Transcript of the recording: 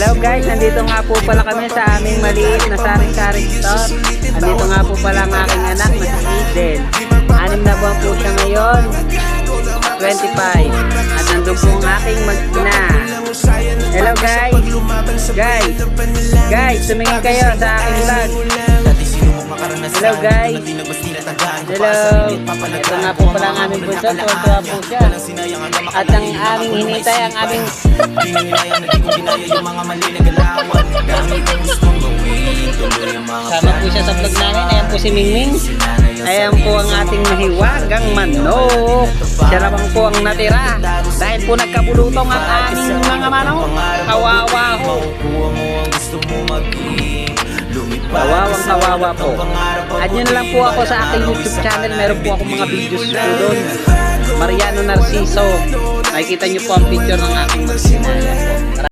Hello guys, nandito nga po pala kami sa aming maliit na sari-sari store. Nandito nga po pala ang aking anak na si Eden. 6 na buwan po siya ngayon, 25. At nandun po ang aking mag-ina. Hello guys, tumingin kayo sa aking vlog. Hello guys. Hello. Ito nga po pala ang aming bunso. Tuwa-tuwa po siya. At ang aming hinintay, ang aming sama po siya sa vlog namin. Ayan po si Mingming. Ayan po ang ating mahiwagang manok. Siya lamang po ang natira. Dahil po nagkabulutong ang aming mga manok. Kawawa ho. Kawawang kawawa po. Add nyo na lang po ako sa aking YouTube channel. Meron po akong mga videos po doon. Mariano Narciso. Nakikita nyo po ang picture ng aking mag-ina.